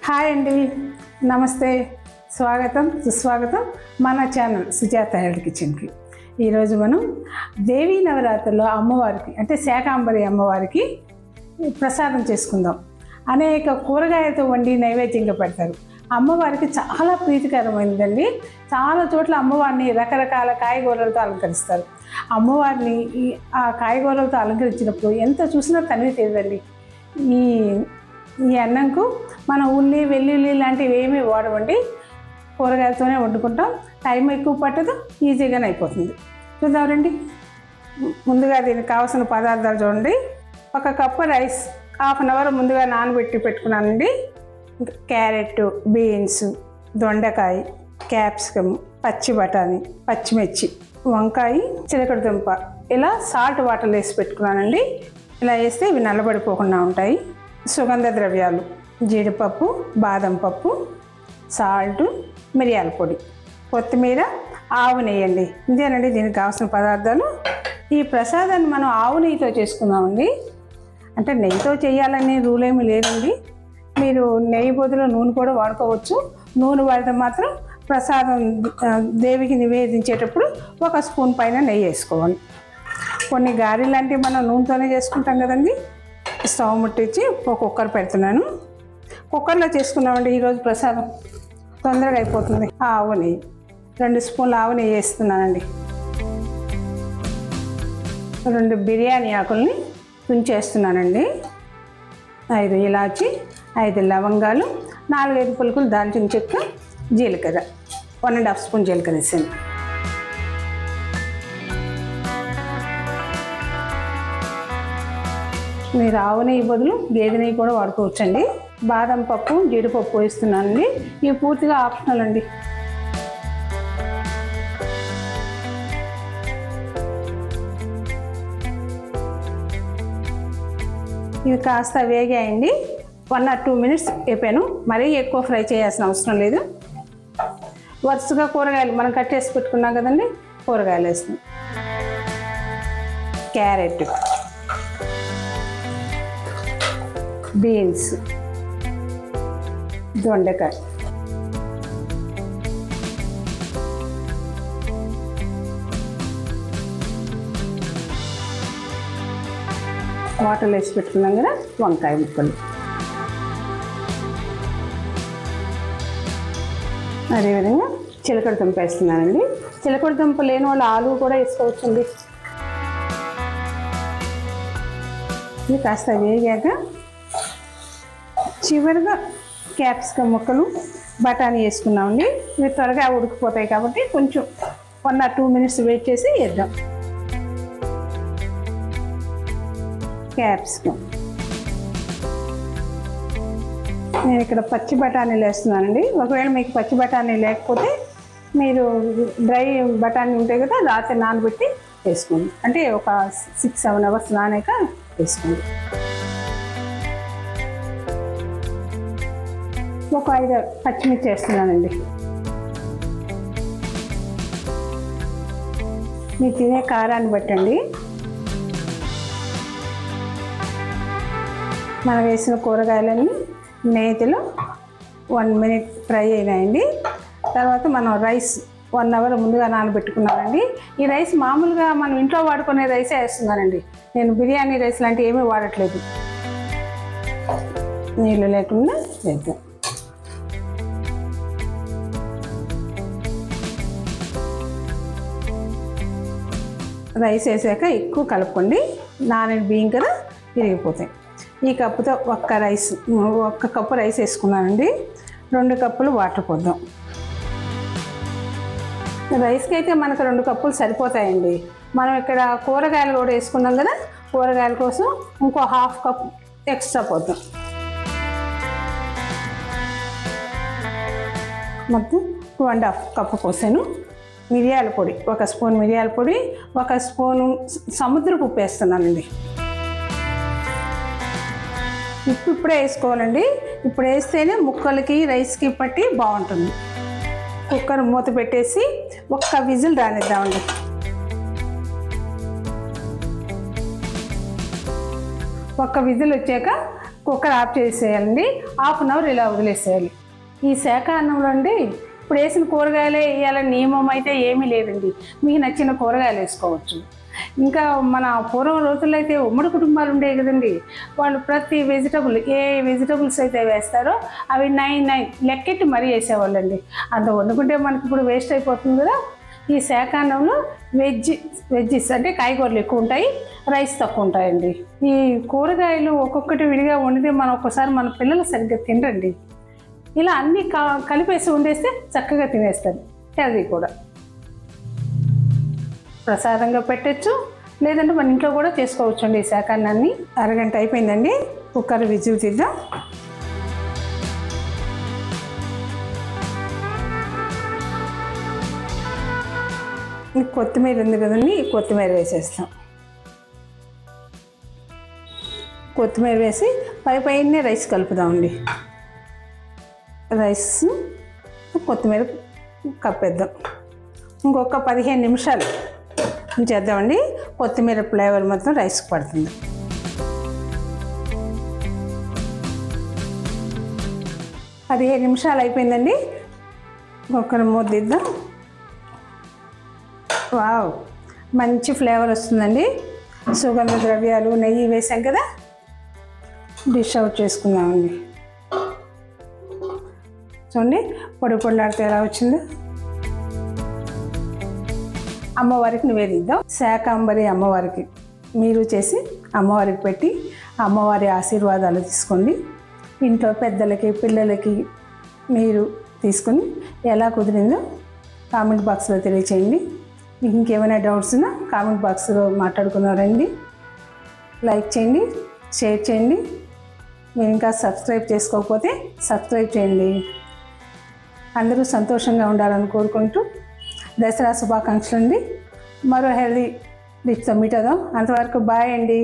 Hi అండి, నమస్తే, స్వాగతం సుస్వాగతం మన ఛానల్ సుజాత హెల్త్ కిచెన్కి. ఈరోజు మనం దేవీ నవరాత్రుల్లో అమ్మవారికి అంటే శాకాంబరి అమ్మవారికి ప్రసాదం చేసుకుందాం. అనేక కూరగాయలతో వండి నైవేద్యంగా పెడతారు. అమ్మవారికి చాలా ప్రీతికరమైనదండి. చాలా చోట్ల అమ్మవారిని రకరకాల కాయగూరలతో అలంకరిస్తారు. అమ్మవారిని ఆ కాయగూరలతో అలంకరించినప్పుడు ఎంత చూసినా తనివి తీరదండి. ఈ అన్నంకు మనం ఉల్లి వెల్లుల్లి లాంటివి ఏమీ వాడమండి. కూరగాయలతోనే వండుకుంటాం. టైం ఎక్కువ పట్టదు, ఈజీగానే అయిపోతుంది. చూద్దాం రండి. ముందుగా దీనికి కావాల్సిన పదార్థాలు చూడండి. 1 cup rice half an hour ముందుగా నానబెట్టి పెట్టుకున్నానండి. క్యారెట్, బీన్స్, దొండకాయ, క్యాప్సికమ్, పచ్చి బఠానీ, పచ్చిమిర్చి, వంకాయ, చిలకడదుంప ఇలా సాల్ట్ వాటర్లో వేసి పెట్టుకున్నానండి. ఇలా వేస్తే ఇవి నల్లబడిపోకుండా ఉంటాయి. సుగంధ ద్రవ్యాలు జీడిపప్పు, బాదం పప్పు, సాల్ట్, మిరియాల పొడి, కొత్తిమీర, ఆవు నెయ్యి అండి. ఇదేనండి దీనికి కావాల్సిన పదార్థాలు. ఈ ప్రసాదాన్ని మనం ఆవు నెయ్యితో చేసుకుందామండి. అంటే నెయ్యితో చేయాలని రూల్ ఏమీ లేదండి. మీరు నెయ్యి బదులు నూనె కూడా వాడుకోవచ్చు. నూనె వాడితే మాత్రం ప్రసాదం దేవికి నివేదించేటప్పుడు 1 స్పూన్ పైన నెయ్యి వేసుకోవాలి. కొన్ని గారెలు లాంటివి మనం నూనెతోనే చేసుకుంటాం కదండి. స్టవ్ ముట్టించి ఒక కుక్కర్ పెడుతున్నాను. కుక్కర్లో చేసుకున్నామండి ఈరోజు ప్రసాదం, తొందరగా అయిపోతుంది. ఆవు నెయ్యి 2 స్పూన్లు ఆవు నెయ్యి వేస్తున్నానండి. 2 బిర్యానీ ఆకుల్ని తుంచేస్తున్నానండి. 5 ఇలాచి, 5 లవంగాలు, 4-5 పులుకులు దాల్చిన చెక్క, జీలకర్ర 1.5 స్పూన్ జీలకర్ర వేసాను. మీరు ఆవు నెయ్యి బదులు గేదె నెయ్యి కూడా వాడుకోవచ్చండి. బాదం పప్పు, జీడిపప్పు వేస్తున్నానండి. ఇవి పూర్తిగా ఆప్షనల్ అండి. ఇవి కాస్త వేగాయండి. 1 or 2 మినిట్స్ వేపాను. మరీ ఎక్కువ ఫ్రై చేయాల్సిన అవసరం లేదు. వరుసగా కూరగాయలు మనం కట్ చేసి పెట్టుకున్నాం కదండి, కూరగాయలు వేస్తున్నాం. క్యారెట్, బీన్స్, దొండకాయ, వాటర్లో వేసి పెట్టుకున్నాం కదా, వంకాయ ముక్కలు, అదేవిధంగా చిలకడదుంప వేస్తున్నానండి. చిలకడదుంప లేని వాళ్ళు ఆలు కూడా వేసుకోవచ్చండి. ఇది కాస్త వేగాక చివరిగా క్యాప్సికమ్ ముక్కలు, బఠానీ వేసుకున్నామండి. ఇవి త్వరగా ఉడికిపోతాయి కాబట్టి కొంచెం 1 or 2 మినిట్స్ వెయిట్ చేసి వేద్దాం. క్యాప్సికమ్ నేను ఇక్కడ పచ్చి బఠానీలు వేస్తున్నానండి. ఒకవేళ మీకు పచ్చి బఠానీ లేకపోతే మీరు డ్రై బఠానీ ఉంటాయి కదా, రాత్రి నానబెట్టి వేసుకోండి. అంటే ఒక 6-7 అవర్స్ నానాక వేసుకోండి. ఒక 5 పచ్చిమిర్చి వేస్తున్నానండి. మీరు తినే కారాన్ని బట్టండి. మనం వేసిన కూరగాయలన్నీ నేతిలో 1 మినిట్ ఫ్రై అయినాయండి. తర్వాత మనం రైస్ 1 అవర్ ముందుగా నానబెట్టుకున్నానండి. ఈ రైస్ మామూలుగా మనం ఇంట్లో వాడుకునే రైసే వేస్తున్నానండి. నేను బిర్యానీ రైస్ లాంటివి ఏమీ వాడట్లేదు. నీళ్ళు లేకుండా వేద్దాం. రైస్ వేసాక ఎక్కువ కలుపుకోండి. నానని బియ్యం కదా విరిగిపోతాయి. ఈ కప్పుతో 1 కప్పు రైస్ వేసుకున్నానండి. 2 కప్పులు వాటర్ పోద్దాం. రైస్కి అయితే మనకు 2 కప్పులు సరిపోతాయండి. మనం ఇక్కడ కూరగాయలు కూడా వేసుకున్నాం కదా, కూరగాయల కోసం ఇంకో 1/2 కప్ ఎక్స్ట్రా పోద్దాం. మొత్తం 2.5 కప్పు పోసాను. మిరియాల పొడి 1 స్పూన్ మిరియాల పొడి, 1 స్పూను సముద్రపు ఉప్పు వేస్తున్నానండి. ఉప్పు ఇప్పుడే వేసుకోవాలండి. ఇప్పుడు వేస్తేనే ముక్కలకి రైస్కి పట్టి బాగుంటుంది. కుక్కర్ మూత పెట్టేసి 1 విజిల్ రానిద్దామండి. 1 విజిల్ వచ్చాక కుక్కర్ ఆఫ్ చేసేయాలండి. 1/2 అవర్ ఇలా వదిలేసేయాలి. ఈ శాఖాన్నంలో అండి ఇప్పుడు వేసిన కూరగాయలే వేయాలని నియమం అయితే ఏమీ లేదండి. మీకు నచ్చిన కూరగాయలు వేసుకోవచ్చు. ఇంకా మన పూర్వం రోజుల్లో అయితే ఉమ్మడి కుటుంబాలు ఉండేవి కదండి. వాళ్ళు ప్రతి వెజిటబుల్ ఏ వెజిటబుల్స్ అయితే వేస్తారో అవి 9 లెక్కెట్టి మరీ వేసేవాళ్ళండి. అంత వండుకుంటే మనకి ఇప్పుడు వేస్ట్ అయిపోతుంది కదా. ఈ శాఖాన్నంలో వెజ్జెస్ అంటే కాయగూరలు ఎక్కువ ఉంటాయి, రైస్ తక్కువ ఉంటాయండి. ఈ కూరగాయలు ఒక్కొక్కటి విడిగా వండితే మనం ఒక్కసారి మన పిల్లలు సరిగ్గా తినరండి. ఇలా అన్నీ కలిపేసి వండేస్తే చక్కగా తినేస్తారు. హెల్దీ కూడా. ప్రసాదంగా పెట్టచ్చు, లేదంటే మన ఇంట్లో కూడా చేసుకోవచ్చు అండి. ఈ శాఖాన్నాన్ని. అరగంట అయిపోయిందండి. కుక్కర్ విజిల్ తీద్దాం. కొత్తిమీర ఉంది కదండి, కొత్తిమీర వేసేస్తాం. కొత్తిమీర వేసి పైనే రైస్ కలుపుదామండి. రైస్ కొత్తిమీర కప్పేద్దాం. ఇంకొక 15 నిమిషాలు చేద్దామండి. కొత్తిమీర ఫ్లేవర్ మొత్తం రైస్కి పడుతుంది. పదిహేను నిమిషాలు అయిపోయిందండి. ఒక్కరి మూద్దిద్దాం. వావ్, మంచి ఫ్లేవర్ వస్తుందండి. సుగంధ ద్రవ్యాలు, నెయ్యి వేసాం కదా. డిష్ అవుట్ చేసుకుందామండి. చూడండి పొడి పొడిలాడితే ఎలా వచ్చిందో. అమ్మవారికి నివేదిద్దాం. శాకాంబరి అమ్మవారికి మీరు చేసి అమ్మవారికి పెట్టి అమ్మవారి ఆశీర్వాదాలు తీసుకోండి. ఇంట్లో పెద్దలకి పిల్లలకి మీరు తీసుకొని ఎలా కుదిరిందో కామెంట్ బాక్స్లో తెలియచేయండి. మీకు ఇంకేమైనా డౌట్స్ ఉన్నా కామెంట్ బాక్స్లో మాట్లాడుకున్నారండి. లైక్ చేయండి, షేర్ చేయండి. మీరు ఇంకా సబ్స్క్రైబ్ చేసుకోకపోతే సబ్స్క్రైబ్ చేయండి. అందరూ సంతోషంగా ఉండాలని కోరుకుంటూ దసరా శుభాకాంక్షలు అండి. మరో హెల్దీ డిష్తో మీట్ అవుదాం. అంతవరకు బాయ్ అండి.